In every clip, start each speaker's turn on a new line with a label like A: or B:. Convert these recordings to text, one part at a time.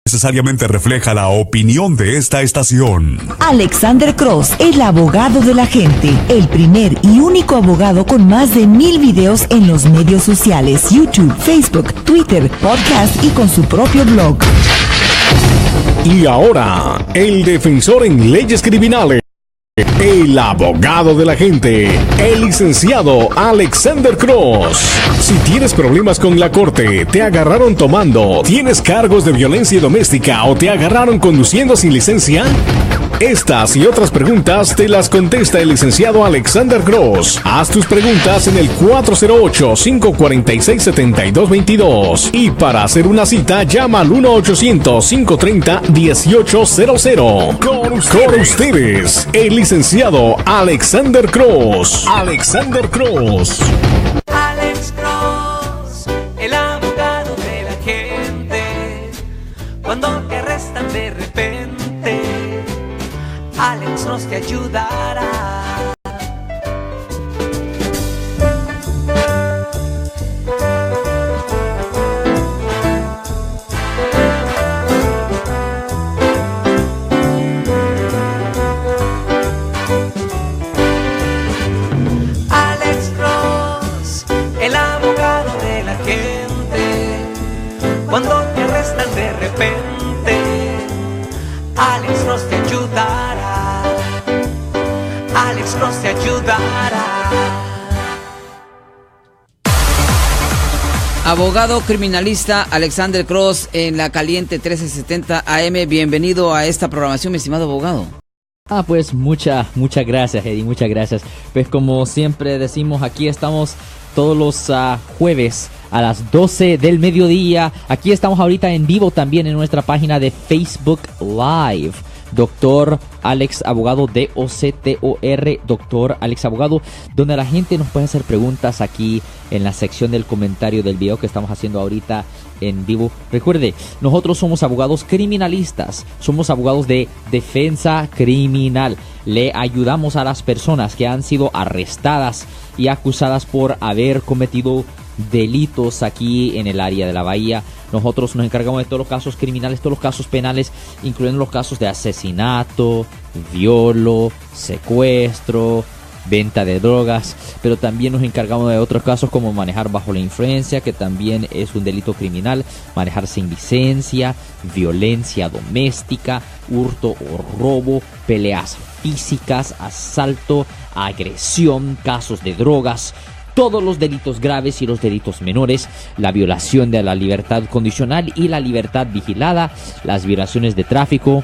A: Necesariamente refleja la opinión de esta estación.
B: Alexander Cross, el abogado de la gente, el primer y único abogado con más de 1000 videos en los medios sociales, YouTube, Facebook, Twitter, podcast y con su propio blog.
C: Y ahora, el defensor en leyes criminales, el abogado de la gente, el licenciado Alexander Cross. Si tienes problemas con la corte, te agarraron tomando, tienes cargos de violencia doméstica o te agarraron conduciendo sin licencia, estas y otras preguntas te las contesta el licenciado Alexander Cross. Haz tus preguntas en el 408-546-7222 y para hacer una cita llama al 1-800-530-1800. Con ustedes, el licenciado Alexander Cross. Alexander Cross.
D: Alex Cross, el abogado de la gente. Cuando te arrestan de repente, Alex Cross te ayudará. Alex Cross, el abogado de la gente. Cuando te arrestan de repente, Alex Cross te ayudará. Alex Cross te ayudará.
E: Abogado criminalista Alexander Cross en la Caliente 1370 AM. Bienvenido a esta programación, mi estimado abogado.
F: Pues muchas gracias, Eddie, muchas gracias. Pues como siempre decimos, aquí estamos todos los jueves a las 12 del mediodía. Aquí estamos ahorita en vivo también en nuestra página de Facebook Live. Doctor Alex Abogado, D-O-C-T-O-R, Doctor Alex Abogado, donde la gente nos puede hacer preguntas aquí en la sección del comentario del video que estamos haciendo ahorita en vivo. Recuerde, nosotros somos abogados criminalistas, somos abogados de defensa criminal. Le ayudamos a las personas que han sido arrestadas y acusadas por haber cometido delitos aquí en el área de la Bahía. Nosotros nos encargamos de todos los casos criminales, todos los casos penales, incluyendo los casos de asesinato, violo, secuestro, venta de drogas, pero también nos encargamos de otros casos como manejar bajo la influencia, que también es un delito criminal, manejar sin licencia, violencia doméstica, hurto o robo, peleas físicas, asalto, agresión, casos de drogas, todos los delitos graves y los delitos menores, la violación de la libertad condicional y la libertad vigilada, las violaciones de tráfico,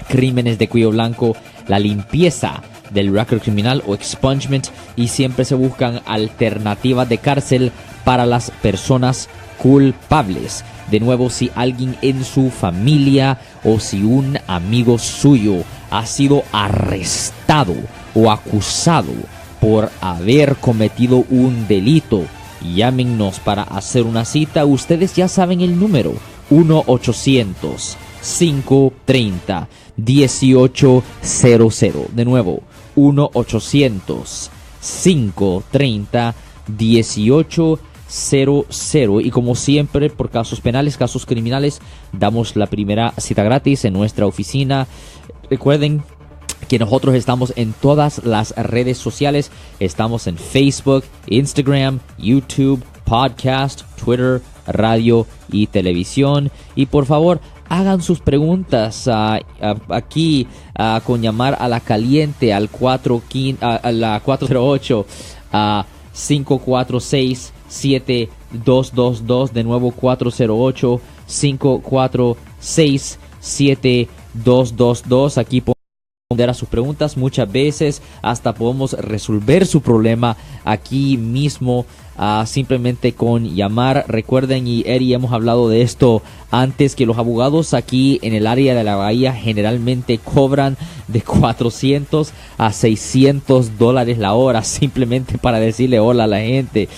F: crímenes de cuello blanco, la limpieza del récord criminal o expungement, y siempre se buscan alternativas de cárcel para las personas culpables. De nuevo, si alguien en su familia o si un amigo suyo ha sido arrestado o acusado por haber cometido un delito, llámenos para hacer una cita. Ustedes ya saben el número: 1-800-530-1800. De nuevo, 1-800-530-1800. Y como siempre, por casos penales, casos criminales, damos la primera cita gratis en nuestra oficina. Recuerden que nosotros estamos en todas las redes sociales. Estamos en Facebook, Instagram, YouTube, podcast, Twitter, radio y televisión. Y por favor, hagan sus preguntas aquí con llamar a la Caliente al 408-546-7222. De nuevo, 408-546-7222. Aquí responder a sus preguntas. Muchas veces hasta podemos resolver su problema aquí mismo, simplemente con llamar. Recuerden, y Eri, hemos hablado de esto antes, que los abogados aquí en el área de la Bahía generalmente cobran de $400 a $600 la hora, simplemente para decirle hola a la gente.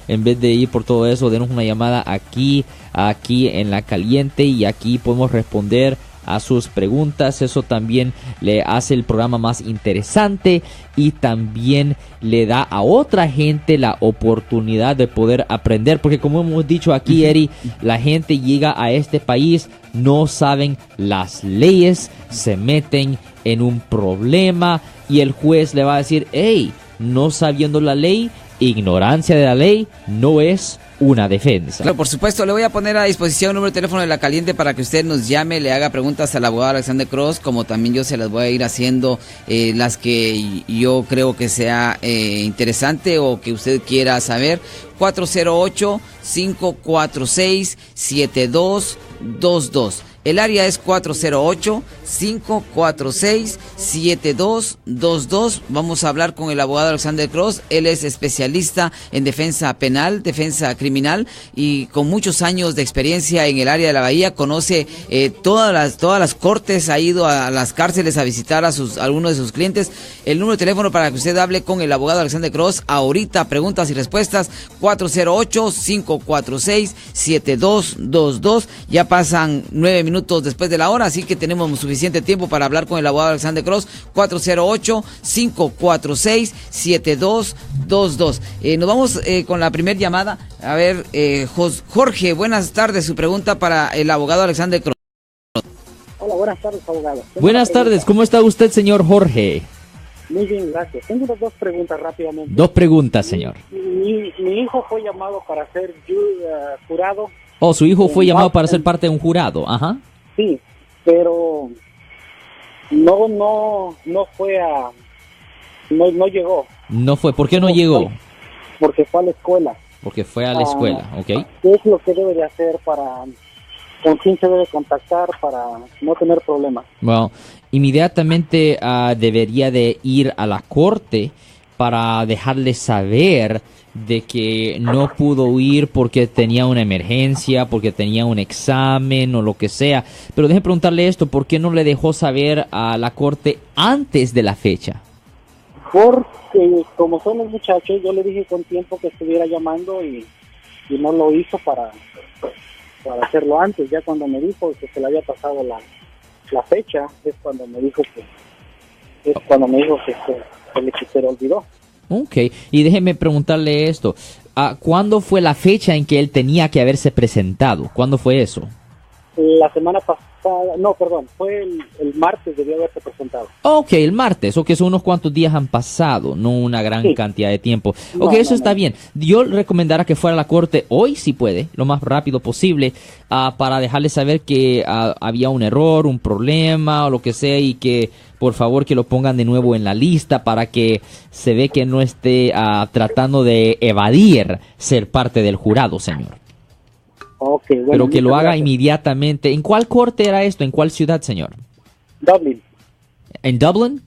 F: En vez de ir por todo eso, denos una llamada aquí en la Caliente, y aquí podemos responder a sus preguntas. Eso también le hace el programa más interesante y también le da a otra gente la oportunidad de poder aprender, porque como hemos dicho aquí, Eddie, la gente llega a este país, no saben las leyes, se meten en un problema y el juez le va a decir, hey, no sabiendo la ley, ignorancia de la ley no es una defensa.
E: Claro, por supuesto, le voy a poner a disposición el número de teléfono de La Caliente para que usted nos llame, le haga preguntas al abogado Alexander Cross, como también yo se las voy a ir haciendo, las que yo creo que sea interesante o que usted quiera saber. 408-546-7222. El área es 408-546-7222. Vamos a hablar con el abogado Alexander Cross. Él es especialista en defensa penal, defensa criminal y con muchos años de experiencia en el área de la Bahía. Conoce todas las cortes, ha ido a las cárceles a visitar a algunos de sus clientes. El número de teléfono para que usted hable con el abogado Alexander Cross ahorita, preguntas y respuestas, 408-546-7222. Ya pasan 9 minutos después de la hora, así que tenemos suficiente tiempo para hablar con el abogado Alexander Cross. 408-546-7222. Nos vamos con la primera llamada. A ver, Jorge, buenas tardes. Su pregunta para el abogado Alexander Cross.
G: Hola, buenas tardes, abogado.
F: Buenas tardes, ¿cómo está usted, señor Jorge?
G: Muy bien, gracias. Tengo dos preguntas rápidamente.
F: Dos preguntas, señor.
G: Mi hijo fue llamado para ser jurado.
F: Oh, su hijo fue llamado para ser parte de un jurado, ajá.
G: Sí, pero no fue no llegó.
F: No fue, ¿por qué no llegó?
G: Porque fue a la escuela.
F: Porque fue a la escuela, ¿ok?
G: ¿Qué es lo que debe de hacer con quién se debe contactar para no tener problemas?
F: Bueno, inmediatamente debería de ir a la corte para dejarle saber de que no pudo ir porque tenía una emergencia, porque tenía un examen o lo que sea. Pero déjeme preguntarle esto, ¿por qué no le dejó saber a la corte antes de la fecha?
G: Porque como son los muchachos, yo le dije con tiempo que estuviera llamando y no lo hizo para hacerlo antes. Ya cuando me dijo que se le había pasado la fecha, es cuando me dijo que se le olvidó.
F: Ok, y déjeme preguntarle esto. ¿Cuándo fue la fecha en que él tenía que haberse presentado? ¿Cuándo fue eso?
G: La semana pasada, fue el martes, debió haberse presentado.
F: Ok, el martes, que son unos cuantos días han pasado, no una gran cantidad de tiempo. Eso está bien. Yo le recomendaría que fuera a la corte hoy, si puede, lo más rápido posible, para dejarle saber que había un error, un problema o lo que sea, y que por favor que lo pongan de nuevo en la lista para que se ve que no esté tratando de evadir ser parte del jurado, señor.
G: Okay, bueno,
F: pero que lo haga
G: gracias.
F: Inmediatamente. ¿En cuál corte era esto? ¿En cuál ciudad, señor?
G: Dublin.
F: ¿En Dublin?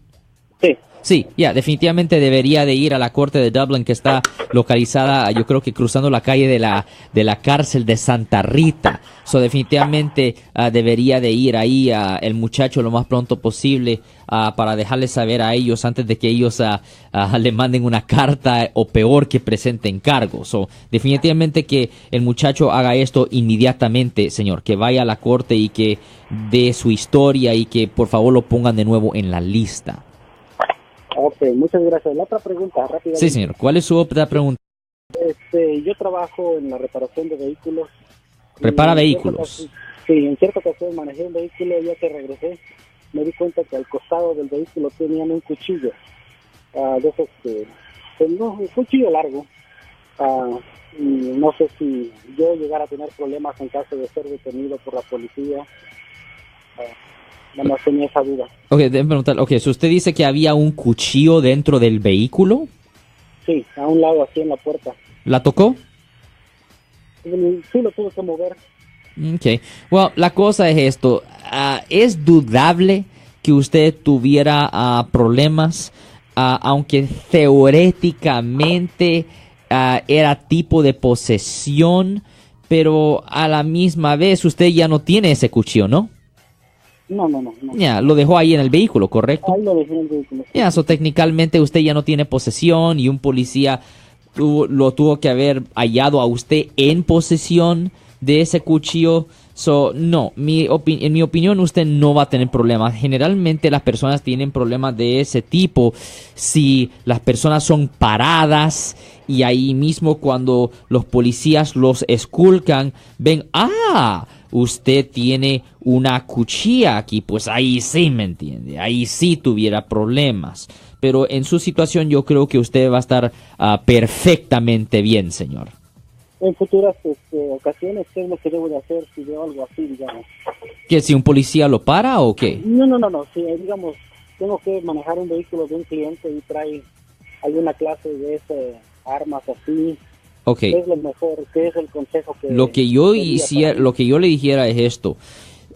G: Sí.
F: Sí, definitivamente debería de ir a la corte de Dublin, que está localizada, yo creo que cruzando la calle de la cárcel de Santa Rita. Definitivamente debería de ir ahí el muchacho lo más pronto posible para dejarles saber a ellos antes de que ellos le manden una carta o peor que presenten cargos. Definitivamente que el muchacho haga esto inmediatamente, señor, que vaya a la corte y que dé su historia y que por favor lo pongan de nuevo en la lista.
G: Ok, muchas gracias. La otra pregunta, rápidamente.
F: Sí, señor. ¿Cuál es su otra pregunta?
G: Yo trabajo en la reparación de vehículos.
F: ¿Repara vehículos?
G: Sí, en cierta ocasión manejé un vehículo, ya que regresé, me di cuenta que al costado del vehículo tenían un cuchillo. De esos un cuchillo largo. Y no sé si yo llegara a tener problemas en caso de ser detenido por la policía. No tenía esa duda. Ok,
F: déjeme preguntar. Si usted dice que había un cuchillo dentro del vehículo.
G: Sí, a un lado, así en la puerta.
F: ¿La tocó?
G: Sí, lo tuve que mover.
F: Ok. Bueno, la cosa es esto. Es dudable que usted tuviera problemas, aunque teóricamente era tipo de posesión, pero a la misma vez usted ya no tiene ese cuchillo, ¿no?
G: No.
F: Ya, lo dejó ahí en el vehículo, ¿correcto?
G: Ahí lo dejé en el vehículo.
F: Ya, técnicamente usted ya no tiene posesión y un policía lo tuvo que haber hallado a usted en posesión de ese cuchillo. No, en mi opinión usted no va a tener problemas. Generalmente las personas tienen problemas de ese tipo si las personas son paradas y ahí mismo cuando los policías los esculcan, ven, usted tiene una cuchilla aquí, pues ahí sí, ¿me entiende? Ahí sí tuviera problemas. Pero en su situación yo creo que usted va a estar perfectamente bien, señor.
G: En futuras ocasiones, ¿qué es lo que debo de hacer si veo algo así, digamos?
F: ¿Que si un policía lo para o qué?
G: No. Si, digamos, tengo que manejar un vehículo de un cliente y trae alguna clase de armas así,
F: Okay.
G: ¿qué es lo mejor? ¿Qué es el consejo que...
F: Lo que yo le dijera es esto.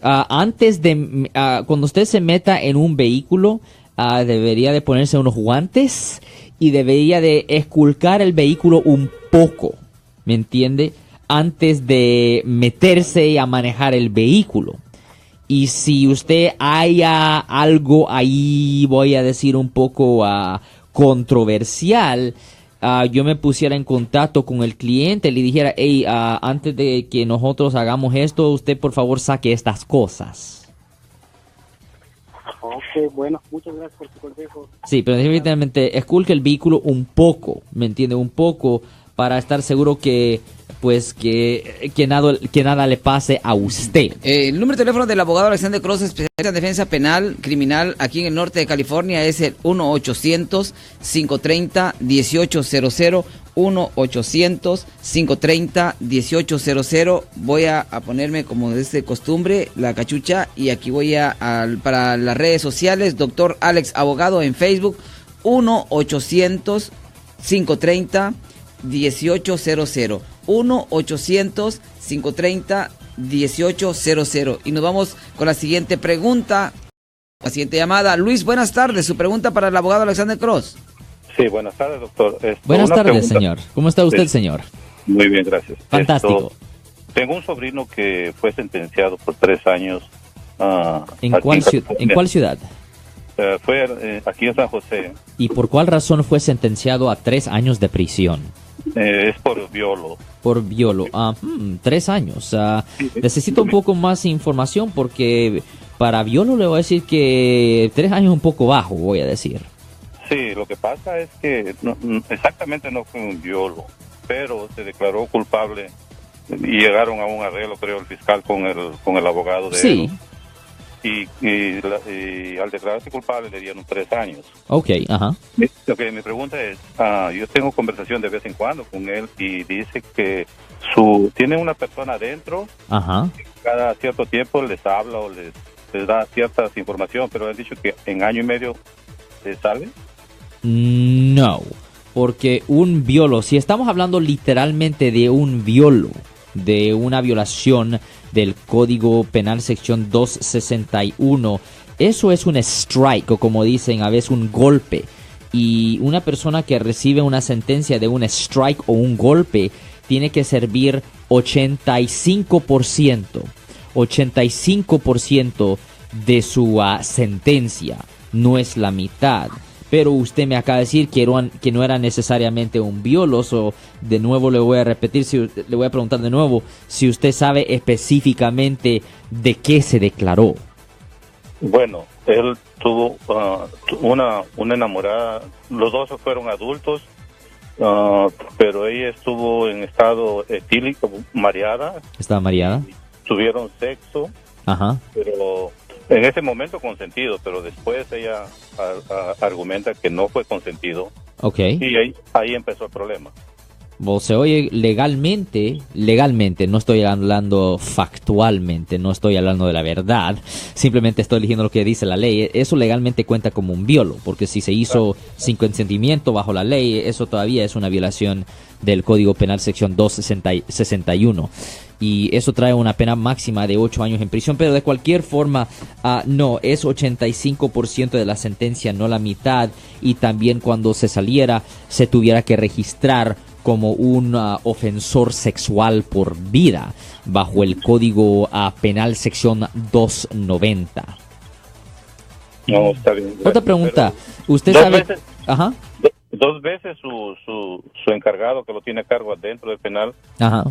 F: Cuando usted se meta en un vehículo, debería de ponerse unos guantes y debería de esculcar el vehículo un poco. ¿Me entiende? Antes de meterse a manejar el vehículo. Y si usted haya algo ahí, voy a decir un poco controversial, yo me pusiera en contacto con el cliente, le dijera, hey, antes de que nosotros hagamos esto, usted por favor saque estas cosas.
G: Ok, bueno, muchas gracias por tu consejo.
F: Sí, pero definitivamente esculque el vehículo un poco, ¿me entiende? Un poco, para estar seguro que nada le pase a usted.
E: El número de teléfono del abogado Alexander Cross, especialista en defensa penal criminal aquí en el norte de California, es el 1-800-530-1800, 1-800-530-1800. Voy a ponerme, como es de costumbre, la cachucha, y aquí voy para las redes sociales, Dr. Alex Abogado en Facebook, 1-800-530-1800. 1-800-530-1800. Y nos vamos con la siguiente pregunta, la siguiente llamada. Luis, buenas tardes. Su pregunta para el abogado Alexander Cross.
H: Sí, buenas tardes, doctor.
F: Buenas tardes, señor. ¿Cómo está usted, señor?
H: Muy bien, gracias.
F: Fantástico.
H: Tengo un sobrino que fue sentenciado por 3 años.
F: ¿En cuál ciudad?
H: Fue aquí en San José.
F: ¿Y por cuál razón fue sentenciado a 3 años de prisión?
H: Es por violo.
F: Por violo. 3 años. Necesito un poco más información porque para violo le voy a decir que 3 años es un poco bajo, voy a decir.
H: Sí, lo que pasa es que exactamente no fue un violo, pero se declaró culpable y llegaron a un arreglo, creo, el fiscal con el abogado de él. Y al declararse culpable le dieron 3 años. Ok, ajá. Mi pregunta es, yo tengo conversación de vez en cuando con él y dice que tiene una persona adentro, ajá, que cada cierto tiempo les habla o les da ciertas información, pero han dicho que en año y medio se sale.
F: No, porque un violo, si estamos hablando literalmente de un violo, de una violación del Código Penal sección 261, eso es un strike, o como dicen a veces, un golpe. Y una persona que recibe una sentencia de un strike o un golpe tiene que servir 85% de su sentencia, no es la mitad. Pero usted me acaba de decir que no era necesariamente un violo. De nuevo le voy a repetir, le voy a preguntar de nuevo si usted sabe específicamente de qué se declaró.
H: Bueno, él tuvo una enamorada, los dos fueron adultos, pero ella estuvo en estado etílico, mareada.
F: ¿Estaba mareada?
H: Tuvieron sexo, ajá, pero en ese momento consentido, pero después ella argumenta que no fue consentido. Ok. Y ahí empezó el problema.
F: Se oye legalmente, no estoy hablando factualmente, no estoy hablando de la verdad, simplemente estoy eligiendo lo que dice la ley. Eso legalmente cuenta como un violo, porque si se hizo sin consentimiento bajo la ley, eso todavía es una violación del Código Penal sección 261. Y eso trae una pena máxima de 8 años en prisión, pero de cualquier forma, no, es 85% de la sentencia, no la mitad, y también cuando se saliera, se tuviera que registrar como un ofensor sexual por vida, bajo el Código Penal sección 290.
H: No, está bien.
F: Otra pregunta, ¿usted sabe?
H: Veces,
F: ajá.
H: 2 2 veces su encargado que lo tiene a cargo adentro del penal,
F: Ajá.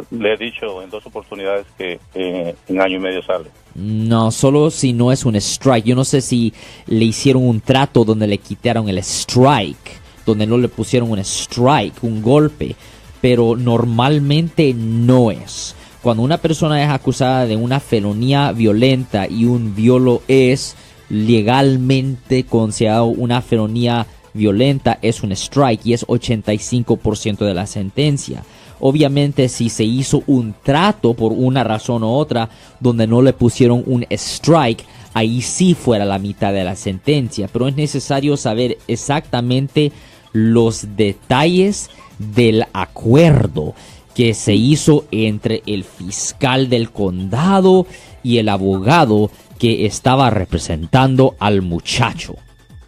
H: le he dicho en 2 oportunidades que en año y medio sale.
F: No, solo si no es un strike. Yo no sé si le hicieron un trato donde le quitaron el strike, donde no le pusieron un strike, un golpe, pero normalmente no es. Cuando una persona es acusada de una felonía violenta y un violo es legalmente considerado una felonía violenta, es un strike y es 85% de la sentencia. Obviamente, si se hizo un trato por una razón u otra donde no le pusieron un strike, ahí sí fuera la mitad de la sentencia. Pero es necesario saber exactamente los detalles del acuerdo que se hizo entre el fiscal del condado y el abogado que estaba representando al muchacho.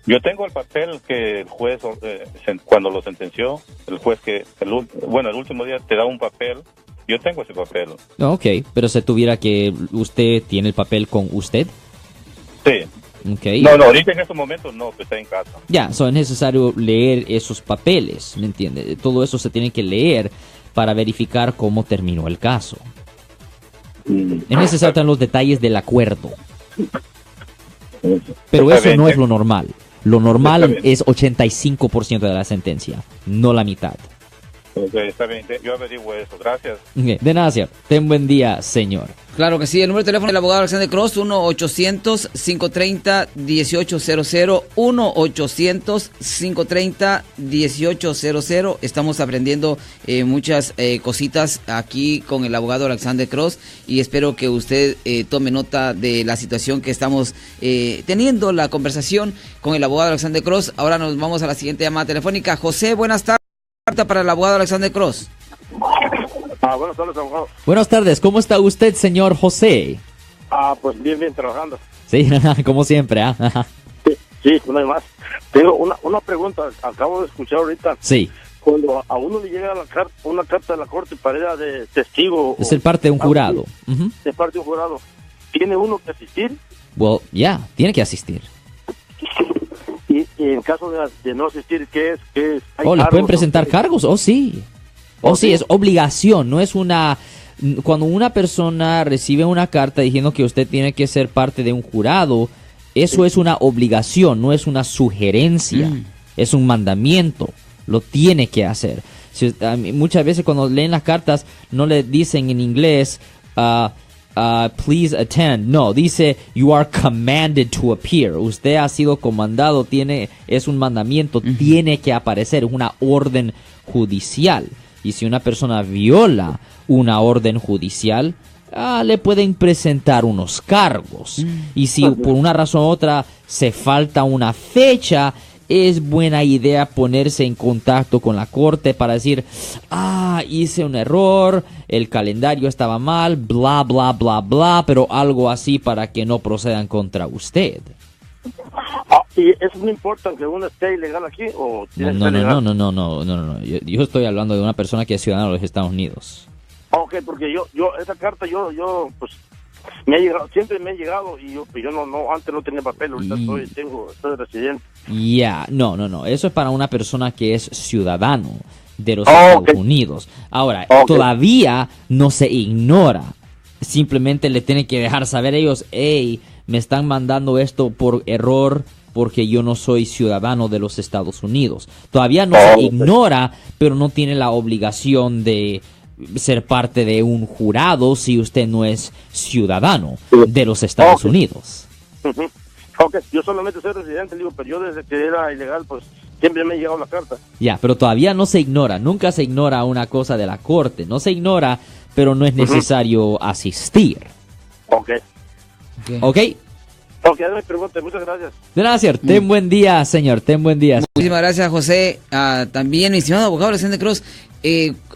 H: Yo tengo el papel que el juez, cuando lo sentenció, el juez que, el último día te da un papel. Yo tengo ese papel.
F: Ok, pero se tuviera que usted tiene el papel con usted.
H: Sí.
F: Okay.
H: No, ahorita en estos momentos no, pues está en casa.
F: Ya, es necesario leer esos papeles, ¿me entiende? Todo eso se tiene que leer para verificar cómo terminó el caso. Es necesario tener los detalles del acuerdo. Pero
H: Está
F: eso
H: bien,
F: no es lo normal. Lo normal es 85% de la sentencia, no la mitad.
H: Okay, está bien, yo averiguo eso, gracias.
F: Okay. De nada, señor. Ten buen día, señor.
E: Claro que sí, el número de teléfono del abogado Alexander Cross, 1-800-530-1800, 1-800-530-1800. Estamos aprendiendo muchas cositas aquí con el abogado Alexander Cross y espero que usted tome nota de la situación que estamos teniendo, la conversación con el abogado Alexander Cross. Ahora nos vamos a la siguiente llamada telefónica. José, buenas tardes. Para el abogado Alexander Cross.
I: Buenas tardes, abogado.
F: Buenas tardes, ¿cómo está usted, señor José?
I: Pues bien, trabajando.
F: Sí, como siempre, ¿ah?
I: Sí, no hay más. Tengo una pregunta, acabo de escuchar ahorita.
F: Sí.
I: Cuando a uno le llega una carta de la corte para ir de testigo.
F: Es el parte de un jurado.
I: De parte de un jurado. ¿Tiene uno que asistir?
F: Well, tiene que asistir.
I: Y en caso de no asistir, ¿qué es?
F: ¿Le pueden presentar cargos? Sí. Sí, es obligación, no es una... Cuando una persona recibe una carta diciendo que usted tiene que ser parte de un jurado, eso es una obligación, no es una sugerencia, es un mandamiento, lo tiene que hacer. Muchas veces cuando leen las cartas no le dicen en inglés... please attend. No, dice you are commanded to appear. Usted ha sido comandado, es un mandamiento, tiene que aparecer, es una orden judicial. Y si una persona viola una orden judicial, le pueden presentar unos cargos. Y si por una razón u otra se falta una fecha, es buena idea ponerse en contacto con la corte para decir, hice un error, el calendario estaba mal, bla, bla, bla, bla, pero algo así para que no procedan contra usted.
I: ¿Y eso no importa que uno esté ilegal aquí o tiene
F: No. Yo estoy hablando de una persona que es ciudadana de los Estados Unidos.
I: Ok, porque esa carta pues me ha llegado, siempre me ha llegado y yo no antes no tenía papel, ahorita estoy residente.
F: No, eso es para una persona que es ciudadano de los Estados Unidos. Ahora, todavía no se ignora, simplemente le tienen que dejar saber ellos, me están mandando esto por error porque yo no soy ciudadano de los Estados Unidos. Todavía no se ignora, pero no tiene la obligación de ser parte de un jurado si usted no es ciudadano de los Estados Unidos.
I: Yo solamente soy residente, pero yo desde que era ilegal, pues siempre me ha llegado la carta.
F: Pero todavía no se ignora, nunca se ignora una cosa de la corte, no se ignora, pero no es necesario asistir.
I: Ok, me pregunte, muchas gracias.
F: De nada, señor. Ten buen día, señor. Ten buen día.
E: Muchísimas gracias, José. También, mi estimado abogado Alexander Cross,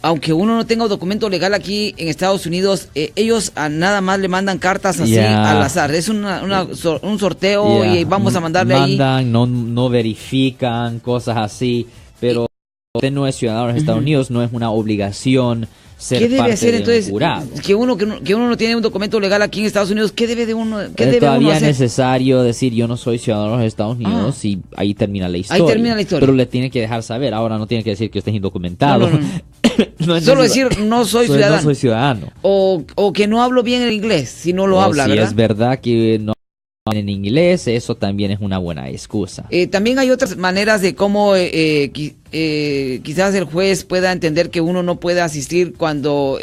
E: aunque uno no tenga un documento legal aquí en Estados Unidos, ellos nada más le mandan cartas así al azar. Es un sorteo y vamos a mandarle ahí.
F: No verifican cosas así, pero usted no es ciudadano de los Estados Unidos, no es una obligación ser
E: ¿Qué debe
F: parte
E: hacer
F: de
E: entonces?
F: un jurado.
E: Que uno no tiene un documento legal aquí en Estados Unidos, ¿qué debe uno
F: Todavía es
E: hacer?
F: necesario decir yo no soy ciudadano de los Estados Unidos y ahí termina la historia.
E: Ahí termina la historia.
F: Pero le tiene que dejar saber. Ahora no tiene que decir que usted es indocumentado.
E: No.
F: No es
E: Solo
F: necesario.
E: decir no soy ciudadano.
F: No soy ciudadano.
E: O que no hablo bien el inglés, si no lo habla,
F: si
E: ¿verdad?
F: es verdad que no hablan en inglés, eso también es una buena excusa.
E: También hay otras maneras de cómo quizás el juez pueda entender que uno no puede asistir cuando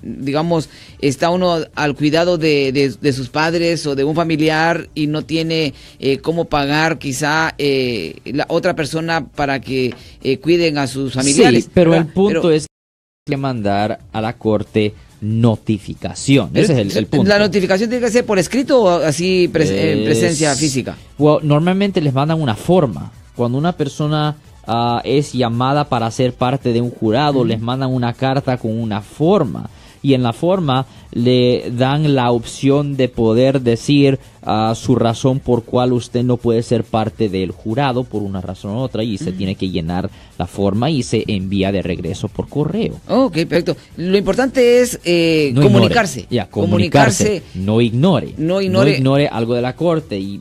E: digamos, está uno al cuidado de sus padres o de un familiar y no tiene cómo pagar quizá la otra persona para que cuiden a sus familiares.
F: Sí, pero
E: ¿verdad?
F: el punto es que mandar a la corte notificación. Ese es el punto.
E: ¿La notificación tiene que ser por escrito o así en presencia física?
F: Normalmente les mandan una forma. Cuando una persona es llamada para ser parte de un jurado, les mandan una carta con una forma. Y en la forma le dan la opción de poder decir su razón por cual usted no puede ser parte del jurado por una razón u otra, y se tiene que llenar la forma y se envía de regreso por correo.
E: Ok, perfecto. Lo importante es
F: No
E: comunicarse.
F: ignore. Comunicarse. No ignore.
E: No ignore
F: algo de la corte. Y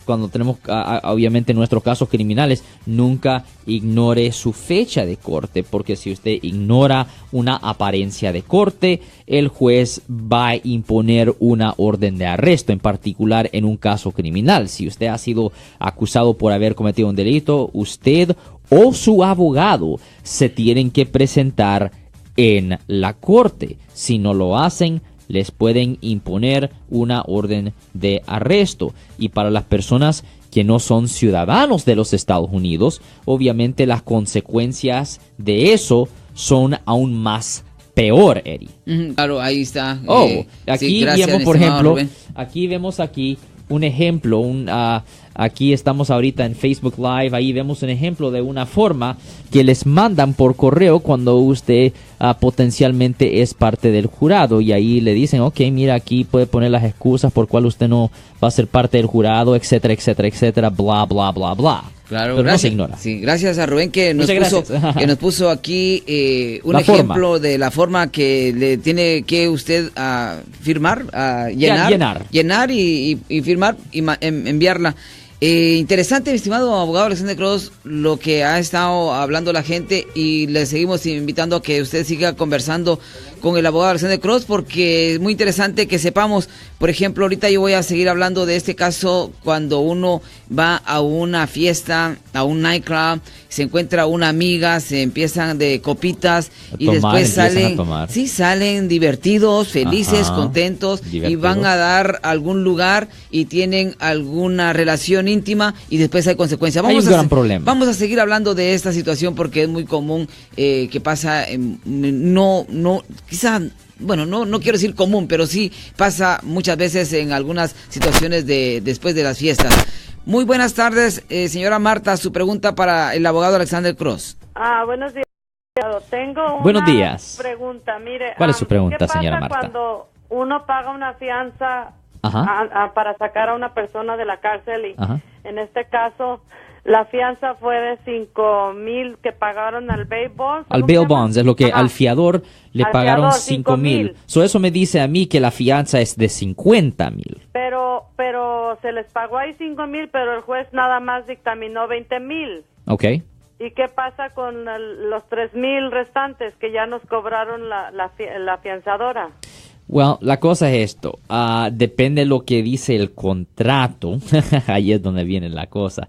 F: cuando tenemos obviamente nuestros casos criminales, nunca ignore su fecha de corte, porque si usted ignora una apariencia de corte, el juez va a imponer una orden de arresto, en particular en un caso criminal. Si usted ha sido acusado por haber cometido un delito, usted o su abogado se tienen que presentar en la corte. Si no lo hacen, les pueden imponer una orden de arresto. Y para las personas que no son ciudadanos de los Estados Unidos, obviamente las consecuencias de eso son aún más peor, Eddie.
E: Claro, ahí está.
F: Aquí
E: gracias,
F: vemos, por
E: estimado
F: ejemplo,
E: Rubén.
F: aquí vemos un ejemplo, aquí estamos ahorita en Facebook Live, ahí vemos un ejemplo de una forma que les mandan por correo cuando usted potencialmente es parte del jurado, y ahí le dicen, ok, mira, aquí puede poner las excusas por cual usted no va a ser parte del jurado, etcétera, etcétera, etcétera, bla, bla, bla, bla.
E: Claro,
F: pero
E: gracias.
F: No se ignora.
E: Sí, gracias a Rubén que nos puso aquí un
F: La
E: ejemplo
F: forma.
E: de la forma que le tiene que usted firmar, llenar y firmar y enviarla. Interesante, mi estimado abogado Alexander Cross, lo que ha estado hablando la gente, y le seguimos invitando a que usted siga conversando con el abogado Alexander Cross, porque es muy interesante que sepamos. Por ejemplo, ahorita yo voy a seguir hablando de este caso cuando uno va a una fiesta, a un nightclub, se encuentra una amiga, se empiezan de copitas y después salen divertidos, felices, contentos, y van a dar algún lugar y tienen alguna relación íntima y después hay consecuencias.
F: Hay un gran problema.
E: Vamos a seguir hablando de esta situación porque es muy común que pasa, quizá, bueno, no quiero decir común, pero sí pasa muchas veces en algunas situaciones después de las fiestas. Muy buenas tardes, señora Marta, su pregunta para el abogado Alexander Cross.
J: Buenos días. Tengo
F: Buenos
J: una
F: días.
J: pregunta. Mire,
F: ¿Cuál es su pregunta, señora
J: Marta? ¿Qué pasa cuando uno paga una fianza para sacar a una persona de la cárcel y en este caso la fianza fue de 5,000 que pagaron al bail bonds?
F: Al bail bonds es lo que al fiador le pagaron 5,000. Eso me dice a mí que la fianza es de 50,000.
J: Pero se les pagó ahí 5,000, pero el juez nada más dictaminó 20,000.
F: Okay.
J: ¿Y qué pasa con los 3,000 restantes que ya nos cobraron la fianzadora?
F: Well, la cosa es esto, depende de lo que dice el contrato, ahí es donde viene la cosa,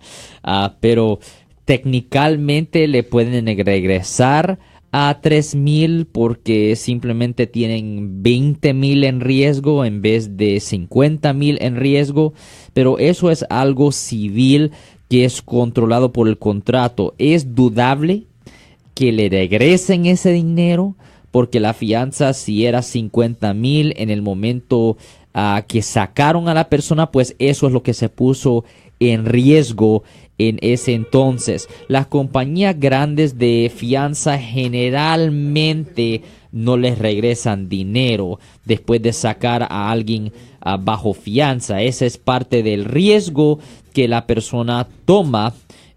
F: pero técnicamente le pueden regresar a 3,000 porque simplemente tienen 20,000 en riesgo en vez de 50,000 en riesgo, pero eso es algo civil que es controlado por el contrato. Es dudable que le regresen ese dinero, porque la fianza, si era 50,000 en el momento que sacaron a la persona, pues eso es lo que se puso en riesgo en ese entonces. Las compañías grandes de fianza generalmente no les regresan dinero después de sacar a alguien bajo fianza. Ese es parte del riesgo que la persona toma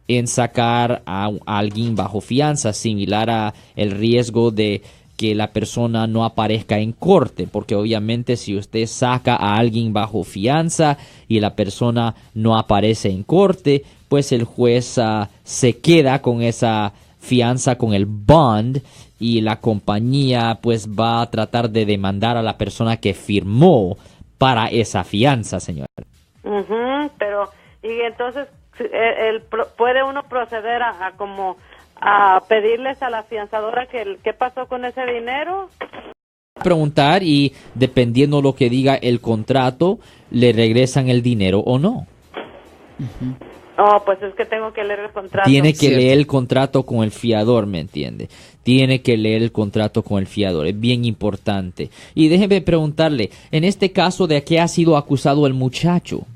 F: en sacar a alguien bajo fianza, similar a el riesgo de que la persona no aparezca en corte, porque obviamente si usted saca a alguien bajo fianza y la persona no aparece en corte, pues el juez se queda con esa fianza, con el bond, y la compañía pues va a tratar de demandar a la persona que firmó para esa fianza, señor.
J: Pero, y entonces, ¿puede uno proceder a pedirles a la fianzadora qué pasó con ese dinero?
F: Preguntar, y dependiendo lo que diga el contrato, le regresan el dinero o no.
J: Pues es que tengo que leer el contrato.
F: Tiene que leer el contrato con el fiador, ¿me entiende? Tiene que leer el contrato con el fiador, es bien importante. Y déjeme preguntarle, en este caso, ¿de qué ha sido acusado el muchacho?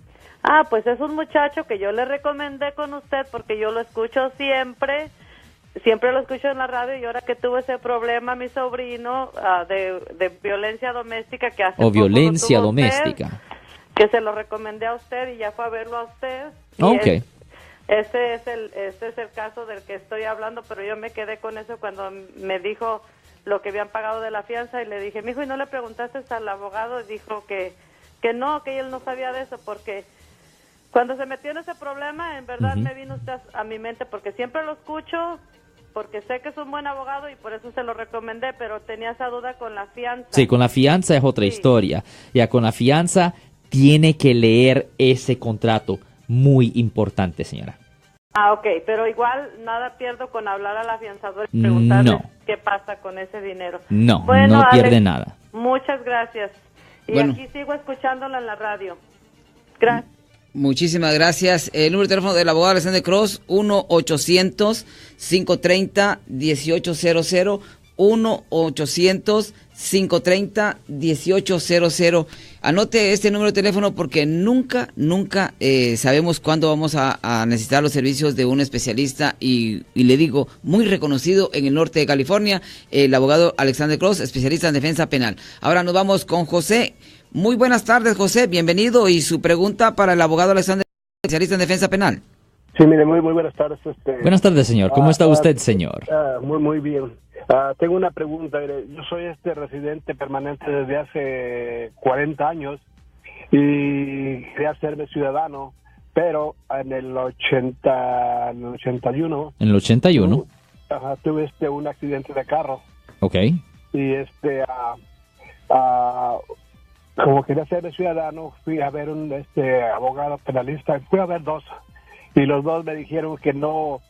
J: Pues es un muchacho que yo le recomendé con usted porque yo lo escucho siempre lo escucho en la radio, y ahora que tuvo ese problema mi sobrino de violencia doméstica que hace
F: violencia doméstica
J: usted, que se lo recomendé a usted y ya fue a verlo a usted.
F: Okay.
J: Este es el caso del que estoy hablando, pero yo me quedé con eso cuando me dijo lo que habían pagado de la fianza, y le dije, mijo, ¿y no le preguntaste al abogado? Y dijo que no, que él no sabía de eso, porque cuando se metió en ese problema, en verdad me vino usted a mi mente, porque siempre lo escucho, porque sé que es un buen abogado y por eso se lo recomendé, pero tenía esa duda con la fianza.
F: Sí, con la fianza es otra historia. Ya con la fianza tiene que leer ese contrato, muy importante, señora.
J: Ok, pero igual nada pierdo con hablar a la fianzadora y preguntarle qué pasa con ese dinero.
F: No,
J: bueno,
F: no pierde
J: Alex,
F: nada.
J: Muchas gracias. Y
E: bueno,
J: aquí sigo escuchándola en la radio. Gracias.
E: Muchísimas gracias. El número de teléfono del abogado Alexander Cross, 1-800-530-1800, 1-800-530-1800. Anote este número de teléfono porque nunca sabemos cuándo vamos a necesitar los servicios de un especialista, y le digo, muy reconocido en el norte de California, el abogado Alexander Cross, especialista en defensa penal. Ahora nos vamos con José. Muy buenas tardes, José, bienvenido, y su pregunta para el abogado Alexander, especialista en defensa penal.
K: Sí, mire, muy buenas tardes.
F: Buenas tardes, señor. ¿Cómo está usted, señor?
K: Muy bien. Tengo una pregunta. Mire, yo soy residente permanente desde hace 40 años y quería hacerme ciudadano, pero en el 81. ¿En el 81? Tuve un accidente de carro.
F: Ok.
K: Y como quería ser ciudadano, fui a ver un abogado penalista, fui a ver dos, y los dos me dijeron que no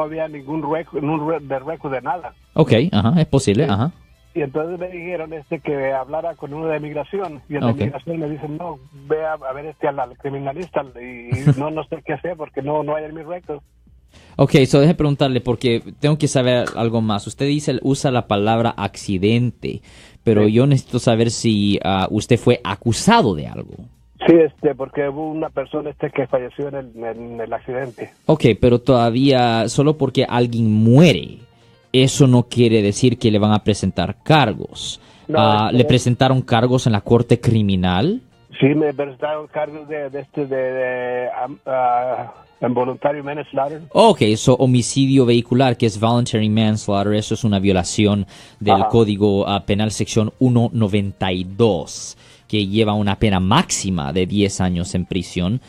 K: había ningún récord de nada.
F: Ok, es posible,
K: Y entonces me dijeron que hablara con uno de migración, y el de migración me dicen, no, ve a ver al criminalista, y no sé qué hacer porque no hay en mi récord.
F: Ok, deje preguntarle, porque tengo que saber algo más. Usted usa la palabra accidente, pero yo necesito saber si usted fue acusado de algo.
K: Sí, porque hubo una persona que falleció en el accidente.
F: Ok, pero todavía, solo porque alguien muere, eso no quiere decir que le van a presentar cargos. No, ¿le presentaron cargos en la corte criminal?
K: Sí, me presentaron cargos de involuntario manslaughter.
F: Ok, homicidio vehicular, que es voluntary manslaughter, eso es una violación del Código Penal sección 192, que lleva una pena máxima de 10 años en prisión.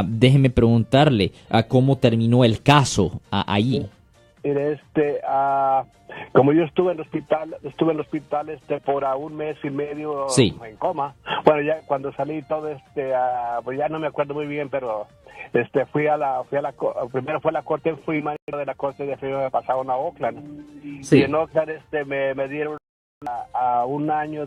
F: Déjeme preguntarle, ¿cómo terminó el caso ahí?
K: Como yo estuve en el hospital por un mes y medio en coma. Bueno, ya cuando salí todo pues ya no me acuerdo muy bien, pero primero fue a la corte, fui maestro de la corte de frío, me pasaron a Oakland. Sí. Y en Oakland me dieron a un año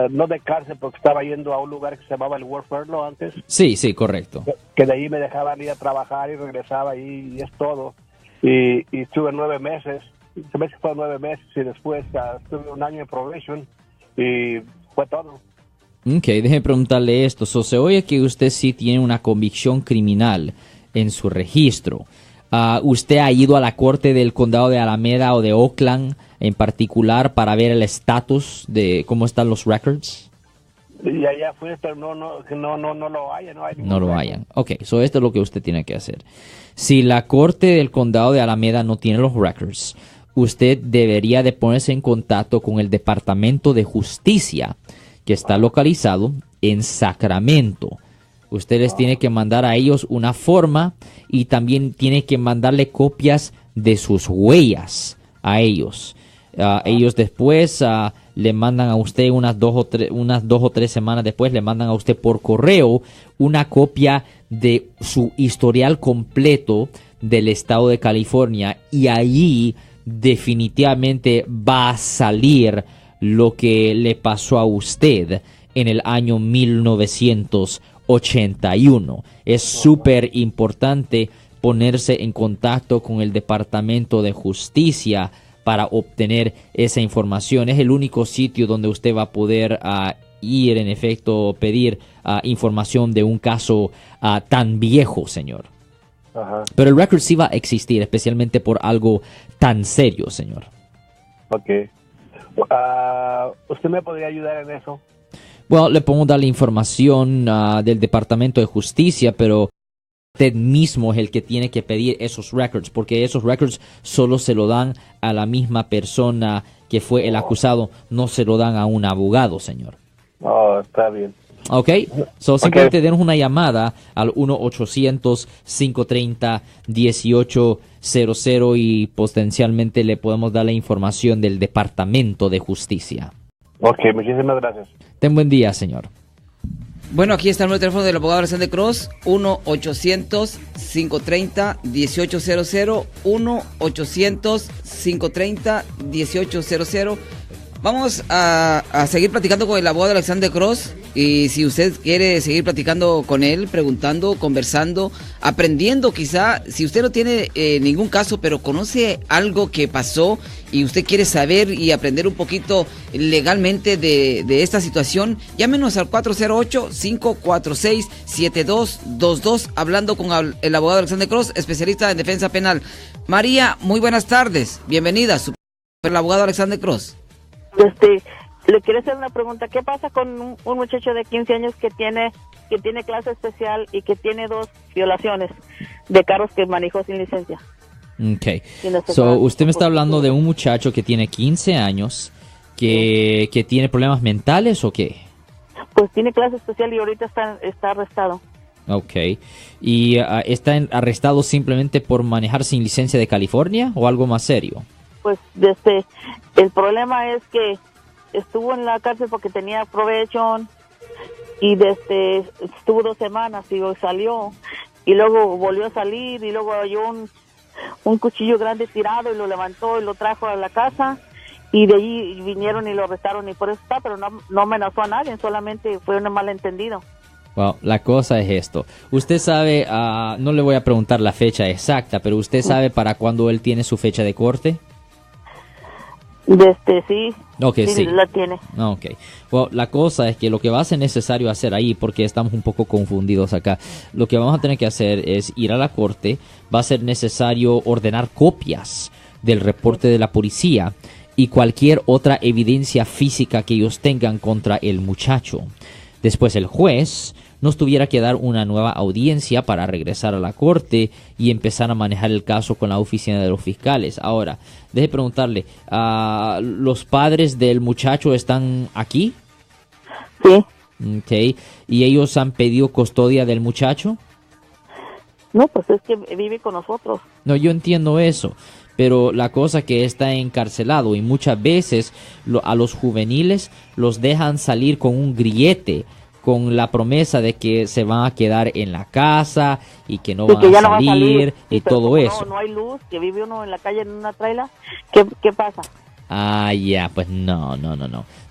K: no de cárcel, porque estaba yendo a un lugar que se llamaba el Work Furlough antes.
F: Sí, correcto.
K: Que de ahí me dejaban ir a trabajar y regresaba ahí, y es todo. Y estuve 9 meses, se me fue 9 meses, y después estuve un año en probation, y fue todo.
F: Ok, déjeme preguntarle esto. Se oye que usted sí tiene una convicción criminal en su registro. ¿Usted ha ido a la corte del condado de Alameda o de Oakland en particular para ver el estatus de cómo están los records?
K: Y allá fue, pero no lo hay.
F: No lo hayan. Ok, esto es lo que usted tiene que hacer. Si la corte del condado de Alameda no tiene los records, usted debería de ponerse en contacto con el Departamento de Justicia, que está localizado en Sacramento. Usted les tiene que mandar a ellos una forma y también tiene que mandarle copias de sus huellas a ellos. Ellos después le mandan a usted unas dos o tres semanas después, le mandan a usted por correo una copia de su historial completo del estado de California, y allí definitivamente va a salir lo que le pasó a usted en el año 1981. Es súper importante ponerse en contacto con el Departamento de Justicia para obtener esa información. Es el único sitio donde usted va a poder ir, en efecto, pedir información de un caso tan viejo, señor.
K: Ajá.
F: Pero el record sí va a existir, especialmente por algo tan serio, señor.
K: Ok. ¿Usted me podría ayudar en eso?
F: Bueno, le podemos dar la información del Departamento de Justicia, pero usted mismo es el que tiene que pedir esos records, porque esos records solo se lo dan a la misma persona que fue el acusado, no se lo dan a un abogado, señor.
K: Oh, está bien.
F: Ok, simplemente denos una llamada al 1-800-530-1800 y potencialmente le podemos dar la información del Departamento de Justicia.
K: Ok, muchísimas gracias.
F: Ten buen día, señor.
E: Bueno, aquí está el número de teléfono del abogado Alexander Cross, 1-800-530-1800, 1-800-530-1800. Vamos a seguir platicando con el abogado Alexander Cross, y si usted quiere seguir platicando con él, preguntando, conversando, aprendiendo, quizá, si usted no tiene ningún caso, pero conoce algo que pasó y usted quiere saber y aprender un poquito legalmente de esta situación, llámenos al 408-546-7222, hablando con el abogado Alexander Cross, especialista en defensa penal. María, muy buenas tardes, bienvenida, el abogado Alexander Cross.
L: Le quiero hacer una pregunta. ¿Qué pasa con un muchacho de 15 años que tiene clase especial y que tiene 2 violaciones de carros que manejó sin licencia?
F: Okay. Usted me está hablando de un muchacho que tiene 15 años que tiene problemas mentales, ¿o qué?
L: Pues tiene clase especial y ahorita está arrestado.
F: Okay. ¿Y está arrestado simplemente por manejar sin licencia de California o algo más serio?
L: Pues el problema es que estuvo en la cárcel porque tenía probation y estuvo 2 semanas y salió, y luego volvió a salir y luego halló un cuchillo grande tirado y lo levantó y lo trajo a la casa, y de allí vinieron y lo arrestaron, y por eso está, pero no amenazó a nadie, solamente fue un malentendido.
F: Well, la cosa es esto. Usted sabe, no le voy a preguntar la fecha exacta, pero usted sabe para cuándo él tiene su fecha de corte.
L: Sí.
F: Okay, sí.
L: La tiene.
F: Okay. Well, la cosa es que lo que va a ser necesario hacer ahí, porque estamos un poco confundidos acá, lo que vamos a tener que hacer es ir a la corte. Va a ser necesario ordenar copias del reporte de la policía y cualquier otra evidencia física que ellos tengan contra el muchacho. Después el juez nos tuviera que dar una nueva audiencia para regresar a la corte y empezar a manejar el caso con la oficina de los fiscales. Ahora, deje preguntarle, ¿los padres del muchacho están aquí?
L: Sí.
F: Okay. ¿Y ellos han pedido custodia del muchacho?
L: No, pues es que vive con nosotros.
F: No, yo entiendo eso, pero la cosa que está encarcelado, y muchas veces a los juveniles los dejan salir con un grillete, con la promesa de que se van a quedar en la casa y que no van a salir y todo eso.
L: No hay luz, que vive uno en la calle en una traila, ¿qué pasa?
F: Ya, pues no.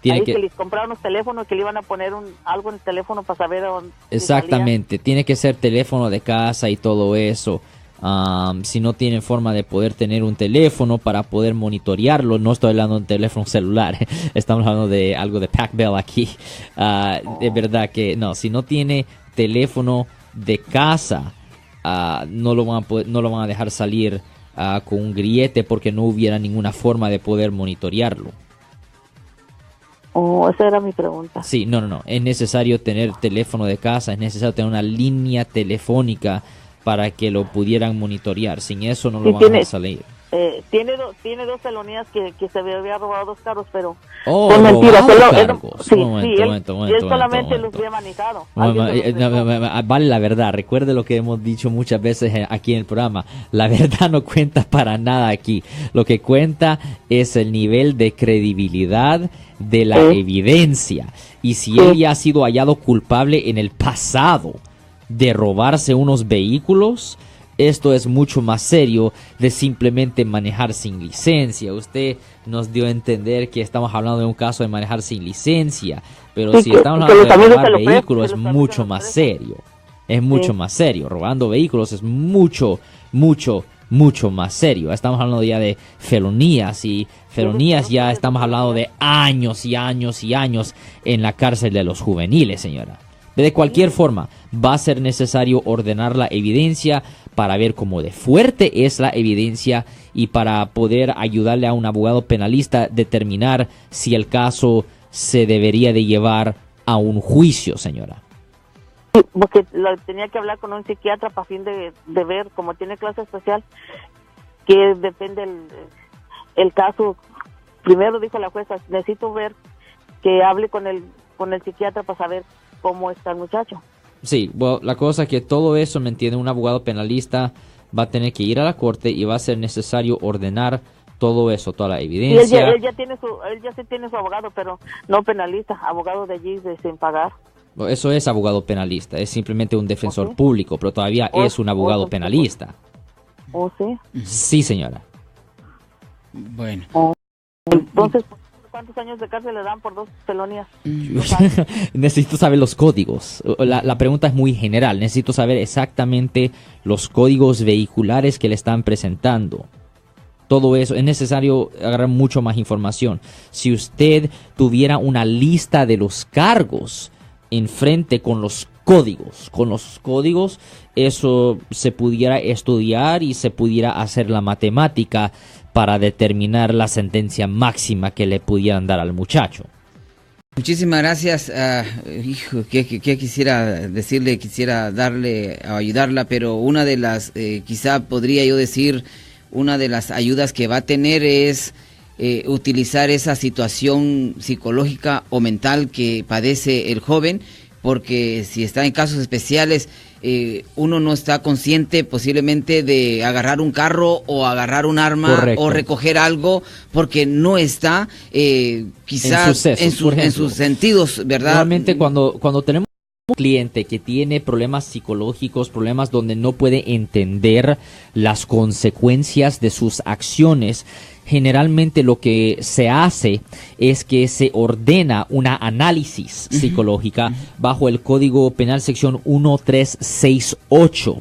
L: Tiene que les compraron unos teléfonos que le iban a poner algo en el teléfono para saber dónde.
F: Exactamente, tiene que ser teléfono de casa y todo eso. Si no tienen forma de poder tener un teléfono para poder monitorearlo, no estoy hablando de un teléfono celular, estamos hablando de algo de Pac-Bell aquí. De verdad que no, si no tiene teléfono de casa, no lo van a dejar salir con un grillete, porque no hubiera ninguna forma de poder monitorearlo.
L: Esa era mi pregunta.
F: Sí, no, es necesario tener teléfono de casa, es necesario tener una línea telefónica para que lo pudieran monitorear. Sin eso no lo van a dejar salir.
L: Tiene dos felonías que se había robado 2 carros, pero
F: son mentiras.
L: Él solamente los había manejado.
F: Vale, la verdad, recuerde lo que hemos dicho muchas veces aquí en el programa. La verdad no cuenta para nada aquí. Lo que cuenta es el nivel de credibilidad de la evidencia. Y si él ya ha sido hallado culpable en el pasado de robarse unos vehículos, esto es mucho más serio de simplemente manejar sin licencia. Usted nos dio a entender que estamos hablando de un caso de manejar sin licencia, pero si estamos hablando de robar vehículos es mucho más serio. Es mucho más serio. Robando vehículos es mucho más serio. Estamos hablando ya de felonías, y felonías ya estamos hablando de años y años y años en la cárcel de los juveniles, señora. De cualquier forma, va a ser necesario ordenar la evidencia para ver cómo de fuerte es la evidencia y para poder ayudarle a un abogado penalista determinar si el caso se debería de llevar a un juicio, señora.
L: Porque tenía que hablar con un psiquiatra para fin de ver, como tiene clase especial, que depende el caso. Primero dijo la jueza, necesito ver que hable con el psiquiatra para saber cómo está el muchacho.
F: Sí, bueno, la cosa es que todo eso, ¿me entiende? Un abogado penalista va a tener que ir a la corte y va a ser necesario ordenar todo eso, toda la evidencia.
L: Él ya tiene su abogado, pero no penalista, abogado de allí sin pagar.
F: Eso es abogado penalista, es simplemente un defensor público, pero todavía es un abogado penalista.
L: ¿Oh, sí?
F: Sí, señora.
E: Bueno.
L: Entonces, ¿cuántos años de cárcel le dan por 2 felonías?
F: Necesito saber los códigos. La pregunta es muy general. Necesito saber exactamente los códigos vehiculares que le están presentando. Todo eso, es necesario agarrar mucho más información. Si usted tuviera una lista de los cargos enfrente con los códigos, eso se pudiera estudiar y se pudiera hacer la matemática para determinar la sentencia máxima que le pudieran dar al muchacho.
E: Muchísimas gracias. ¿Qué quisiera decirle? Quisiera darle a ayudarla, pero una de las, quizá podría yo decir, una de las ayudas que va a tener es utilizar esa situación psicológica o mental que padece el joven, porque si está en casos especiales, uno no está consciente posiblemente de agarrar un carro o agarrar un arma. Correcto. O recoger algo, porque no está quizás en sus sentidos, ¿verdad?
F: Normalmente cuando tenemos un cliente que tiene problemas psicológicos, problemas donde no puede entender las consecuencias de sus acciones, generalmente lo que se hace es que se ordena una análisis psicológica bajo el Código Penal sección 1368,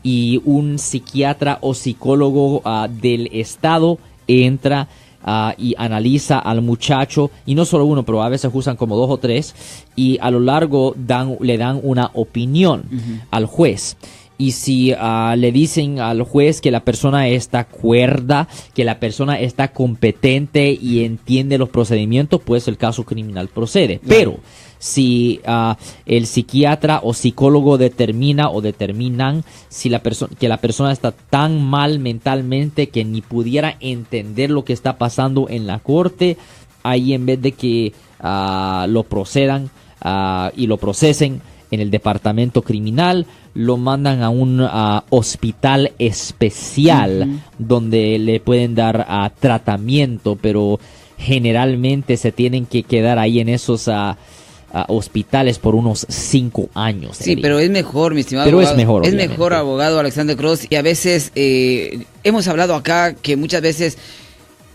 F: y un psiquiatra o psicólogo del estado entra y analiza al muchacho, y no solo uno, pero a veces usan como 2 o 3, y a lo largo le dan una opinión al juez. Y si le dicen al juez que la persona está cuerda, que la persona está competente y entiende los procedimientos, pues el caso criminal procede. Pero si el psiquiatra o psicólogo determinan si que la persona está tan mal mentalmente que ni pudiera entender lo que está pasando en la corte, ahí en vez de que lo procedan y lo procesen en el departamento criminal, lo mandan a un hospital especial donde le pueden dar tratamiento, pero generalmente se tienen que quedar ahí en esos hospitales por unos 5 años.
E: Sí, pero es mejor, mi estimado
F: pero
E: abogado.
F: Es mejor,
E: obviamente. Mejor, abogado Alexander Cross, y a veces hemos hablado acá que muchas veces,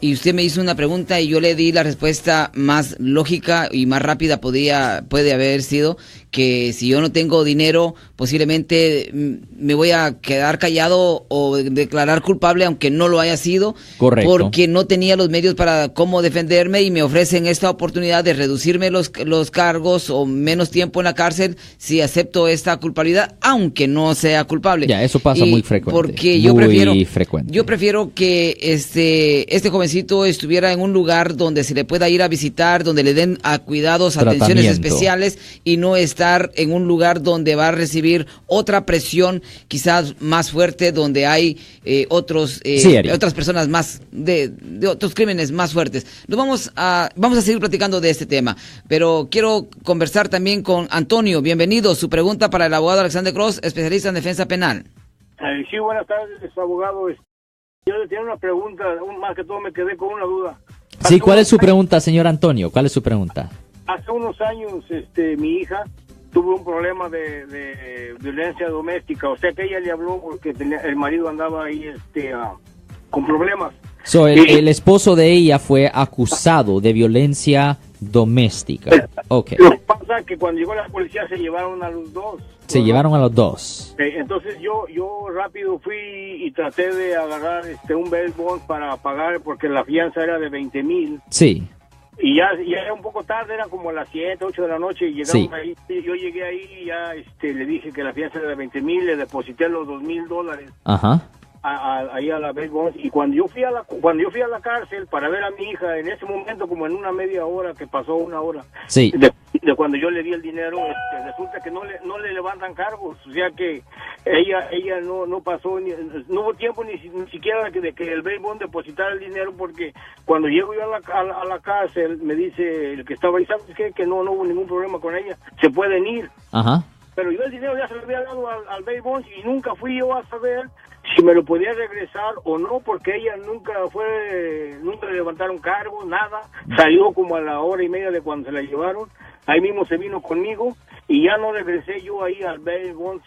E: y usted me hizo una pregunta y yo le di la respuesta más lógica y más rápida puede haber sido que si yo no tengo dinero, posiblemente me voy a quedar callado o declarar culpable aunque no lo haya sido.
F: Correcto.
E: Porque no tenía los medios para cómo defenderme, y me ofrecen esta oportunidad de reducirme los cargos o menos tiempo en la cárcel si acepto esta culpabilidad, aunque no sea culpable.
F: Ya, eso pasa muy frecuente.
E: Porque yo prefiero que este joven jovencito estuviera en un lugar donde se le pueda ir a visitar, donde le den a cuidados, atenciones especiales, y no estar en un lugar donde va a recibir otra presión quizás más fuerte, donde hay otras personas más de otros crímenes más fuertes. Vamos a seguir platicando de este tema, pero quiero conversar también con Antonio. Bienvenido. Su pregunta para el abogado Alexander Cross, especialista en defensa penal.
K: Sí, buenas tardes, abogado. Yo le tenía una pregunta, más que todo me quedé con una duda.
F: Sí, ¿cuál es su pregunta, señor Antonio? ¿Cuál es su pregunta?
K: Hace unos años, mi hija tuvo un problema de violencia doméstica, o sea que ella le habló porque el marido andaba ahí con problemas.
F: El esposo de ella fue acusado de violencia doméstica. Okay.
K: Lo que pasa es que cuando llegó la policía se llevaron a los dos.
F: Se llevaron a los dos.
K: Entonces yo rápido fui y traté de agarrar un bail bond para pagar porque la fianza era de 20,000.
F: Sí.
K: Y ya era un poco tarde, eran como las 7, 8 de la noche y llegamos ahí. Yo llegué ahí y ya le dije que la fianza era de 20,000, le deposité los $2,000. Ajá. Ahí a la bail bond. Y cuando yo fui a la cárcel para ver a mi hija, en ese momento como en una media hora, que pasó una hora,
F: sí,
K: de cuando yo le di el dinero, resulta que no le levantan cargos, o sea que ella no pasó, no hubo tiempo ni siquiera de que el bail bond depositara el dinero, porque cuando llego yo a la cárcel me dice el que estaba ahí, ¿sabes qué? Que no hubo ningún problema con ella, se pueden ir.
F: Ajá.
K: Pero yo el dinero ya se lo había dado al bail bond y nunca fui yo a saber si me lo podía regresar o no, porque ella nunca le levantaron cargos, nada. Salió como a la hora y media de cuando se la llevaron, ahí mismo se vino conmigo y ya no regresé yo ahí al bail bond,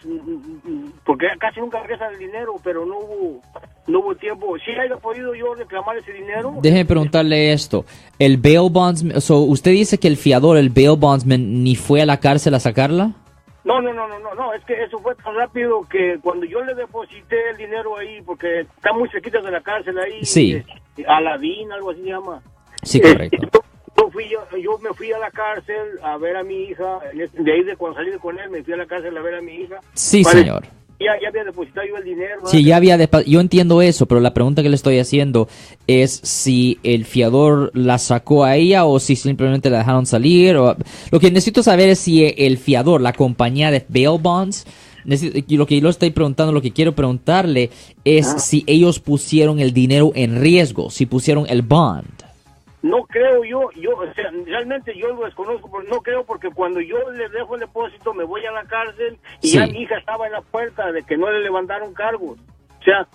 K: porque casi nunca regresan el dinero, pero no hubo tiempo. Si haya podido yo reclamar ese dinero.
F: Déjeme preguntarle esto, el bail bondsman, usted dice que el fiador, el bail bondsman, ni fue a la cárcel a sacarla.
K: No, es que eso fue tan rápido que cuando yo le deposité el dinero ahí, porque está muy cerquita de la cárcel ahí,
F: sí,
K: Aladín, algo así se llama.
F: Sí, correcto.
K: Yo me fui a la cárcel a ver a mi hija, de ahí de cuando salí con él me fui a la cárcel a ver a mi hija.
F: Sí, señor.
K: Ya había depositado yo el dinero.
F: Sí, yo entiendo eso, pero la pregunta que le estoy haciendo es si el fiador la sacó a ella o si simplemente la dejaron salir. Lo que necesito saber es si el fiador, la compañía de bail bonds, lo que yo le estoy preguntando, lo que quiero preguntarle es si ellos pusieron el dinero en riesgo, si pusieron el bond.
K: No creo yo, o sea, realmente yo lo desconozco, pero no creo, porque cuando yo le dejo el depósito me voy a la cárcel y ya mi hija estaba en la puerta de que no le levantaron cargos. O sea,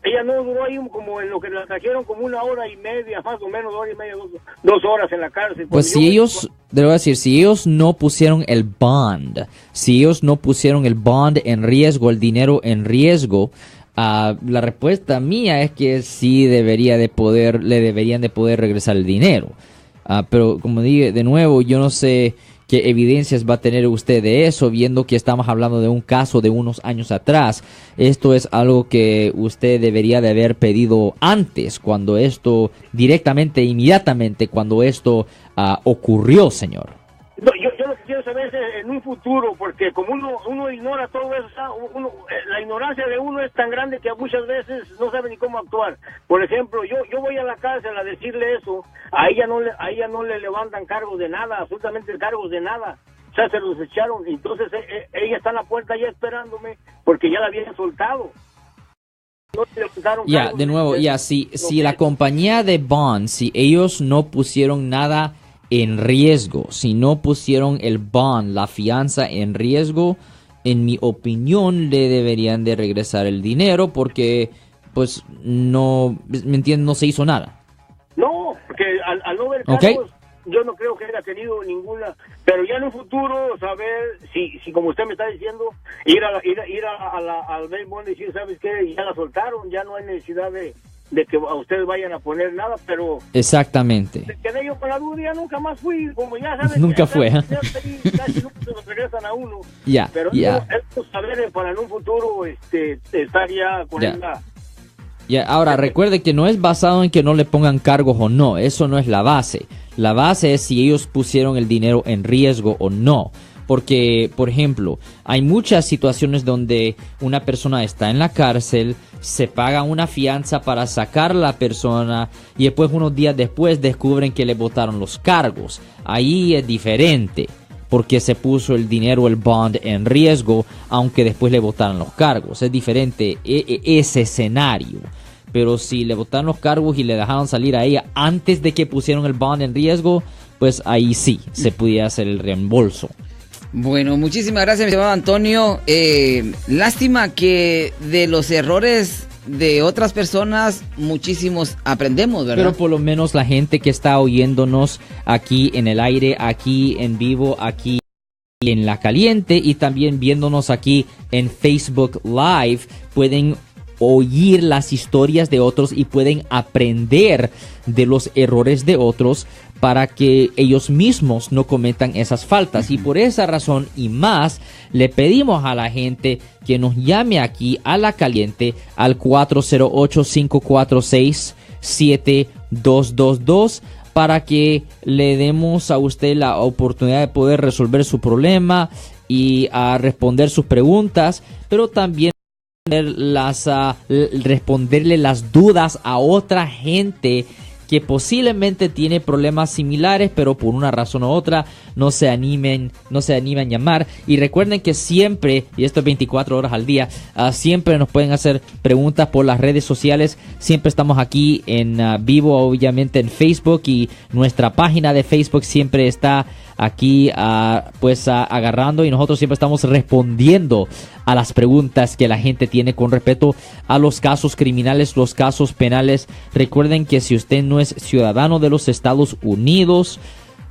K: ella no duró ahí como en lo que la trajeron como una hora y media, más o menos, hora y media, 2 horas en la cárcel.
F: Pues si ellos no pusieron el bond, en riesgo, el dinero en riesgo, la respuesta mía es que sí le deberían de poder regresar el dinero. Pero como dije, de nuevo, yo no sé qué evidencias va a tener usted de eso, viendo que estamos hablando de un caso de unos años atrás. Esto es algo que usted debería de haber pedido antes, cuando esto, inmediatamente, cuando esto ocurrió, señor.
K: No, yo lo que quiero saber es en un futuro, porque como uno ignora todo eso, la ignorancia de uno es tan grande que muchas veces no sabe ni cómo actuar. Por ejemplo, yo voy a la cárcel a decirle eso, a ella no le levantan cargos de nada, absolutamente cargos de nada. O sea, se los echaron, entonces ella está en la puerta ya esperándome, porque ya la habían soltado.
F: De nuevo, si la compañía de bonds, si ellos no pusieron nada en riesgo, si no pusieron el bond, la fianza en riesgo, en mi opinión le deberían de regresar el dinero, porque pues no, ¿me entienden? No se hizo nada.
K: No, porque al no ver cargos, yo no creo que haya tenido ninguna, pero ya en un futuro saber si como usted me está diciendo, ir al bail bond y decir, ¿sabes qué? Ya la soltaron, ya no hay necesidad de que a ustedes vayan a poner nada, pero...
F: Exactamente.
K: Quedé yo con la duda, ya nunca más fui, como ya sabes...
F: Nunca fue.
K: Casi nunca se los regresan a uno. Pero es saber para en un futuro estar ya con ella.
F: Ahora, recuerde que no es basado en que no le pongan cargos o no, eso no es la base. La base es si ellos pusieron el dinero en riesgo o no. Porque, por ejemplo, hay muchas situaciones donde una persona está en la cárcel, se paga una fianza para sacar a la persona y después, unos días después, descubren que le botaron los cargos. Ahí es diferente, porque se puso el dinero, el bond, en riesgo, aunque después le botaron los cargos. Es diferente ese escenario. Pero si le botaron los cargos y le dejaron salir a ella antes de que pusieron el bond en riesgo, pues ahí sí se podía hacer el reembolso.
E: Bueno, muchísimas gracias, mi estimado Antonio. Lástima que de los errores de otras personas muchísimos aprendemos, ¿verdad?
F: Pero por lo menos la gente que está oyéndonos aquí en el aire, aquí en vivo, aquí en La Caliente y también viéndonos aquí en Facebook Live, pueden oír las historias de otros y pueden aprender de los errores de otros para que ellos mismos no cometan esas faltas. Y por esa razón y más, le pedimos a la gente que nos llame aquí a La Caliente al 408-546-7222 para que le demos a usted la oportunidad de poder resolver su problema y a responder sus preguntas, pero también responderle las dudas a otra gente que posiblemente tiene problemas similares, pero por una razón u otra no se animan a llamar. Y recuerden que siempre, y esto es 24 horas al día, siempre nos pueden hacer preguntas por las redes sociales. Siempre estamos aquí en vivo, obviamente en Facebook, y nuestra página de Facebook siempre está aquí agarrando, y nosotros siempre estamos respondiendo a las preguntas que la gente tiene con respecto a los casos criminales, los casos penales. Recuerden que si usted no es ciudadano de los Estados Unidos,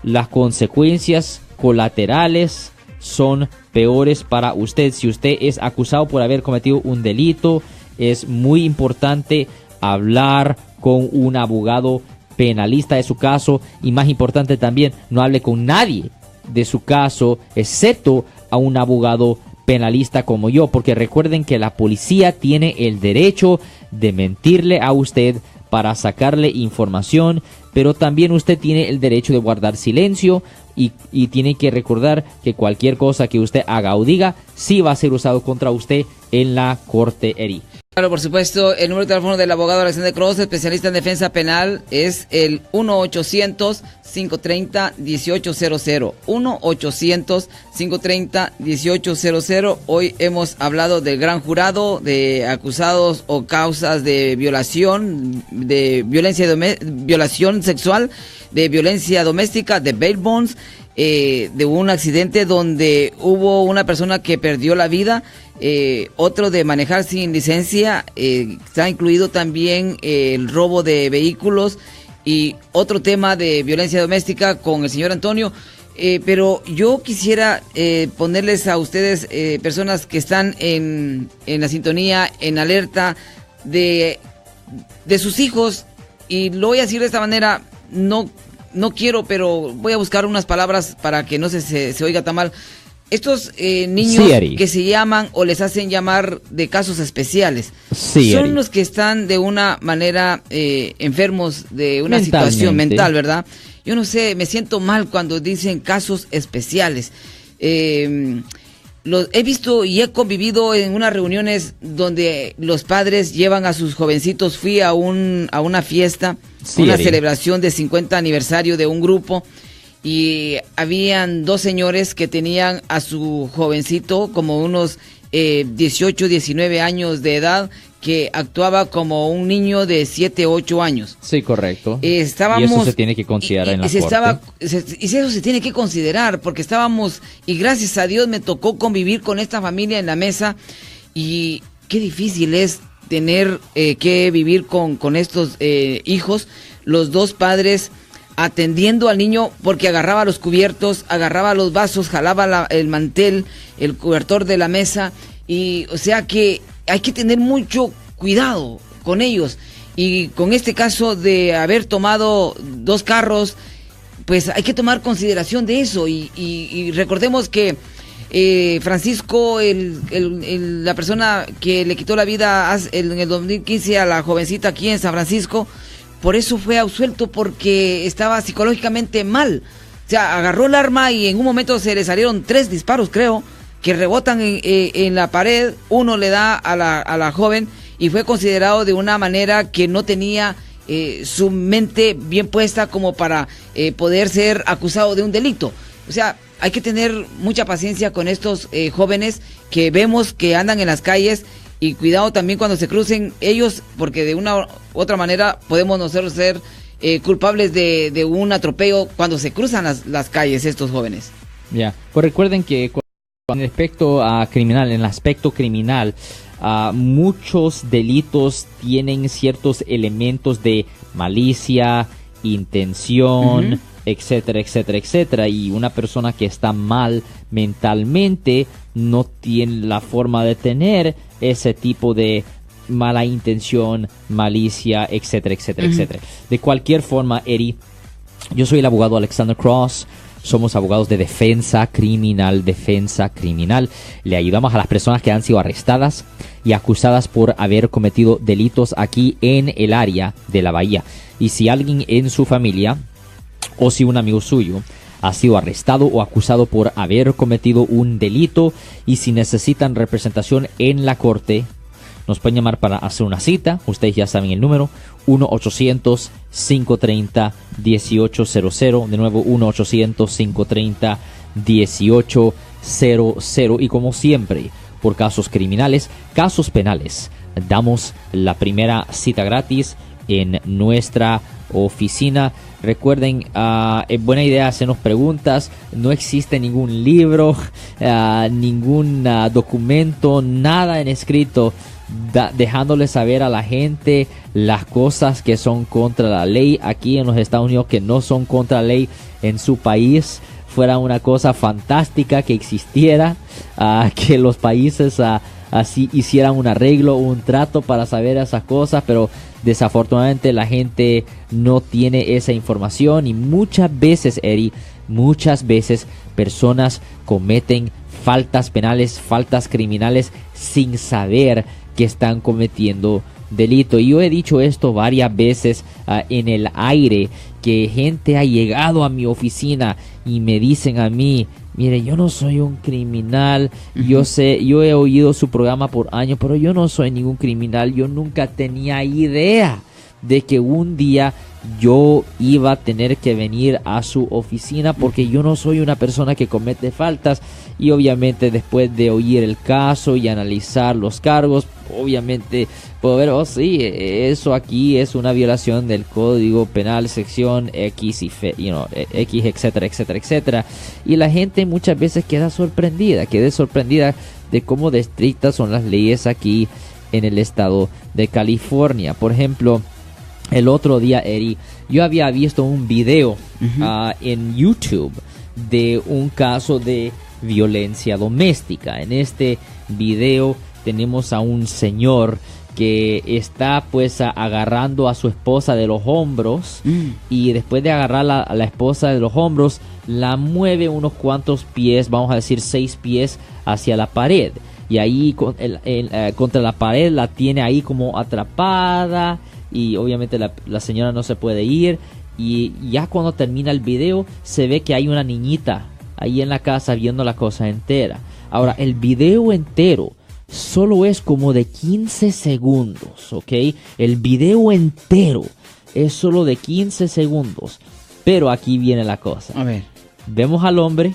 F: las consecuencias colaterales son peores para usted. Si usted es acusado por haber cometido un delito, es muy importante hablar con un abogado penalista de su caso, y más importante también, no hable con nadie de su caso excepto a un abogado penalista como yo, porque recuerden que la policía tiene el derecho de mentirle a usted para sacarle información, pero también usted tiene el derecho de guardar silencio y tiene que recordar que cualquier cosa que usted haga o diga sí va a ser usado contra usted en la corte ERI.
E: Claro, por supuesto, el número de teléfono del abogado Alexander Cross, especialista en defensa penal, es el 1-800-530-1800. 1-800-530-1800. Hoy hemos hablado del gran jurado de acusados o causas de violación, de violación sexual, de violencia doméstica, de bail bonds, de un accidente donde hubo una persona que perdió la vida. Otro de manejar sin licencia, está incluido también el robo de vehículos y otro tema de violencia doméstica con el señor Antonio. Pero yo quisiera ponerles a ustedes, personas que están en la sintonía, en alerta de sus hijos, y lo voy a decir de esta manera, no quiero, pero voy a buscar unas palabras para que no se oiga tan mal. Estos niños que se llaman o les hacen llamar de casos especiales, son los que están de una manera enfermos de una situación mental, ¿verdad? Yo no sé, me siento mal cuando dicen casos especiales. He visto y he convivido en unas reuniones donde los padres llevan a sus jovencitos. Fui a una fiesta, una celebración de 50 aniversario de un grupo, y habían dos señores que tenían a su jovencito como unos 18, 19 años de edad, que actuaba como un niño de 7, 8 años.
F: Sí, correcto.
E: Y eso
F: se tiene que considerar en la corte.
E: Y eso se tiene que considerar, porque estábamos, y gracias a Dios me tocó convivir con esta familia en la mesa, y qué difícil es tener que vivir con estos hijos, los dos padres atendiendo al niño, porque agarraba los cubiertos, agarraba los vasos, jalaba el mantel, el cobertor de la mesa, y o sea que hay que tener mucho cuidado con ellos. Y con este caso de haber tomado 2 carros, pues hay que tomar consideración de eso, y recordemos que Francisco, la persona que le quitó la vida en el 2015 a la jovencita aquí en San Francisco, por eso fue absuelto, porque estaba psicológicamente mal. O sea, agarró el arma y en un momento se le salieron 3 disparos, creo, que rebotan en la pared. Uno le da a la joven y fue considerado de una manera que no tenía su mente bien puesta como para poder ser acusado de un delito. O sea, hay que tener mucha paciencia con estos jóvenes que vemos que andan en las calles, y cuidado también cuando se crucen ellos, porque de una u otra manera podemos nosotros ser culpables de un atropello cuando se cruzan las calles estos jóvenes.
F: Ya, pues recuerden que en el aspecto criminal, muchos delitos tienen ciertos elementos de malicia, intención, etcétera, etcétera, etcétera, y una persona que está mal mentalmente no tiene la forma de tener ese tipo de mala intención, malicia, etcétera, etcétera, etcétera. De cualquier forma, Eddie, yo soy el abogado Alexander Cross. Somos abogados de defensa criminal. Le ayudamos a las personas que han sido arrestadas y acusadas por haber cometido delitos aquí en el área de la Bahía. Y si alguien en su familia o si un amigo suyo ha sido arrestado o acusado por haber cometido un delito, y si necesitan representación en la corte, nos pueden llamar para hacer una cita. Ustedes ya saben el número, 1-800-530-1800. De nuevo, 1-800-530-1800. Y como siempre, por casos criminales, casos penales, damos la primera cita gratis en nuestra oficina. Recuerden, es buena idea hacernos preguntas. No existe ningún libro, ningún documento, nada en escrito dejándole saber a la gente las cosas que son contra la ley aquí en los Estados Unidos, que no son contra la ley en su país. Fuera una cosa fantástica que existiera, que los países así hicieran un arreglo, un trato para saber esas cosas, pero desafortunadamente la gente no tiene esa información, y muchas veces, Eddie, personas cometen faltas penales, faltas criminales sin saber que están cometiendo delito. Y yo he dicho esto varias veces en el aire, que gente ha llegado a mi oficina y me dicen a mí: mire, yo no soy un criminal, yo he oído su programa por años, pero yo no soy ningún criminal. Yo nunca tenía idea de que un día yo iba a tener que venir a su oficina, porque yo no soy una persona que comete faltas. Y obviamente después de oír el caso y analizar los cargos, obviamente puedo ver, oh sí, eso aquí es una violación del Código Penal, sección X y X, etcétera, etcétera, etcétera. Y la gente muchas veces queda sorprendida de cómo de estrictas son las leyes aquí en el estado de California. Por ejemplo, el otro día, Eddie, yo había visto un video en YouTube de un caso de violencia doméstica. En este video tenemos a un señor que está pues agarrando a su esposa de los hombros, y después de agarrar a la esposa de los hombros, la mueve unos cuantos pies, vamos a decir 6 pies, hacia la pared, y ahí contra la pared la tiene ahí como atrapada, y obviamente la señora no se puede ir. Y ya cuando termina el video se ve que hay una niñita ahí en la casa viendo la cosa entera. Ahora, el video entero solo es como de 15 segundos, ¿ok? El video entero es solo de 15 segundos. Pero aquí viene la cosa. A ver. Vemos al hombre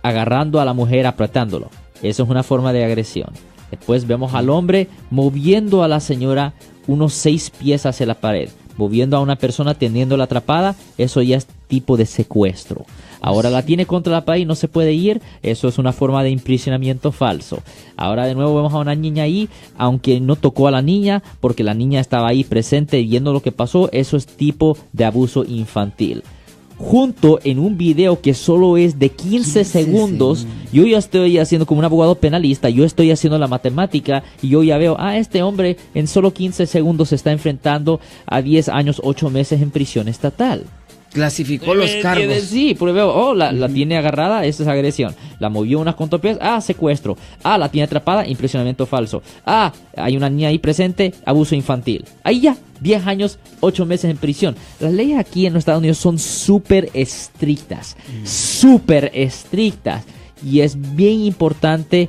F: agarrando a la mujer, apretándolo. Eso es una forma de agresión. Después vemos al hombre moviendo a la señora unos 6 pies hacia la pared, moviendo a una persona, teniéndola atrapada. Eso ya es tipo de secuestro. Ahora la tiene contra la pared y no se puede ir. Eso es una forma de imprisionamiento falso. Ahora de nuevo vemos a una niña ahí, aunque no tocó a la niña, porque la niña estaba ahí presente viendo lo que pasó. Eso es tipo de abuso infantil. Junto en un video que solo es de 15 segundos, yo ya estoy haciendo, como un abogado penalista, yo estoy haciendo la matemática y yo ya veo, este hombre en solo 15 segundos se está enfrentando a 10 años, 8 meses en prisión estatal.
E: Clasificó los cargos.
F: Sí, porque veo, la tiene agarrada, esa es agresión. La movió unas cuantas veces, secuestro. La tiene atrapada, impresionamiento falso. Hay una niña ahí presente, abuso infantil. Ahí ya, 10 años, 8 meses en prisión. Las leyes aquí en los Estados Unidos son súper estrictas. Súper estrictas. Y es bien importante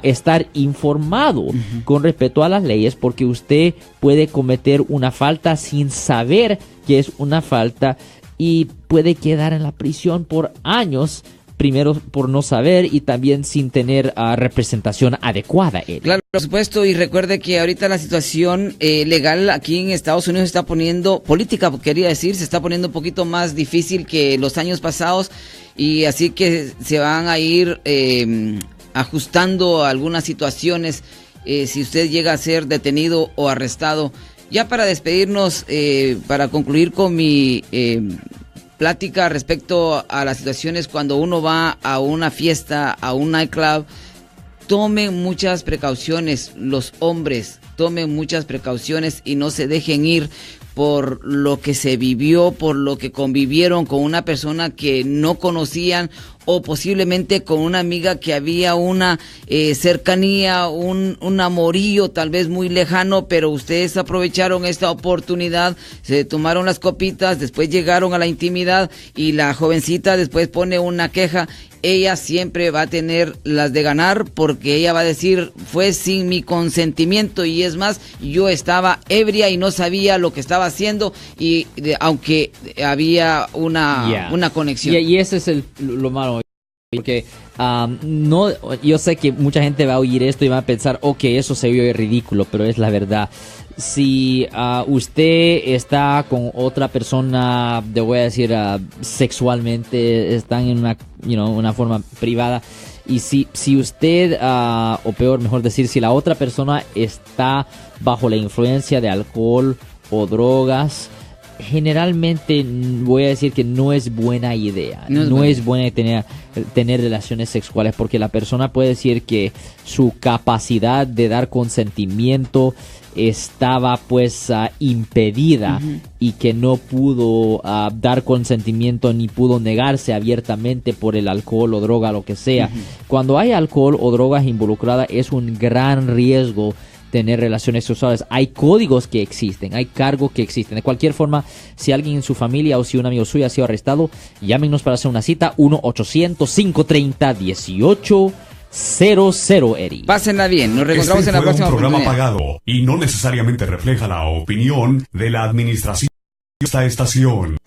F: estar informado con respecto a las leyes, porque usted puede cometer una falta sin saber que es una falta y puede quedar en la prisión por años, primero por no saber y también sin tener representación adecuada.
E: Claro, por supuesto, y recuerde que ahorita la situación legal aquí en Estados Unidos se está poniendo, política quería decir, se está poniendo un poquito más difícil que los años pasados, y así que se van a ir ajustando algunas situaciones si usted llega a ser detenido o arrestado. Ya para despedirnos, para concluir con mi plática respecto a las situaciones cuando uno va a una fiesta, a un nightclub, tomen muchas precauciones, los hombres, tomen muchas precauciones y no se dejen ir por lo que se vivió, por lo que convivieron con una persona que no conocían, o posiblemente con una amiga que había una cercanía, un amorío tal vez muy lejano, pero ustedes aprovecharon esta oportunidad, se tomaron las copitas, después llegaron a la intimidad y la jovencita después pone una queja. Ella siempre va a tener las de ganar, porque ella va a decir, fue sin mi consentimiento, y es más, yo estaba ebria y no sabía lo que estaba haciendo, y aunque había una conexión.
F: Y ese es lo malo, porque no, yo sé que mucha gente va a oír esto y va a pensar, eso se vio ridículo, pero es la verdad. Si usted está con otra persona, te voy a decir, sexualmente, están en una forma privada, y si usted, o peor, mejor decir, si la otra persona está bajo la influencia de alcohol o drogas, generalmente voy a decir que no es buena idea. No es buena tener relaciones sexuales, porque la persona puede decir que su capacidad de dar consentimiento estaba pues impedida, y que no pudo dar consentimiento ni pudo negarse abiertamente por el alcohol o droga, lo que sea. Cuando hay alcohol o drogas involucradas, es un gran riesgo tener relaciones sexuales. Hay códigos que existen, hay cargos que existen. De cualquier forma, si alguien en su familia o si un amigo suyo ha sido arrestado, llámenos para hacer una cita, 1-800-530-1800, Eri.
E: Pásenla bien, nos reencontramos en la próxima
A: oportunidad. Un programa
E: oportunidad.
A: pagado y no necesariamente refleja la opinión de la administración de esta estación.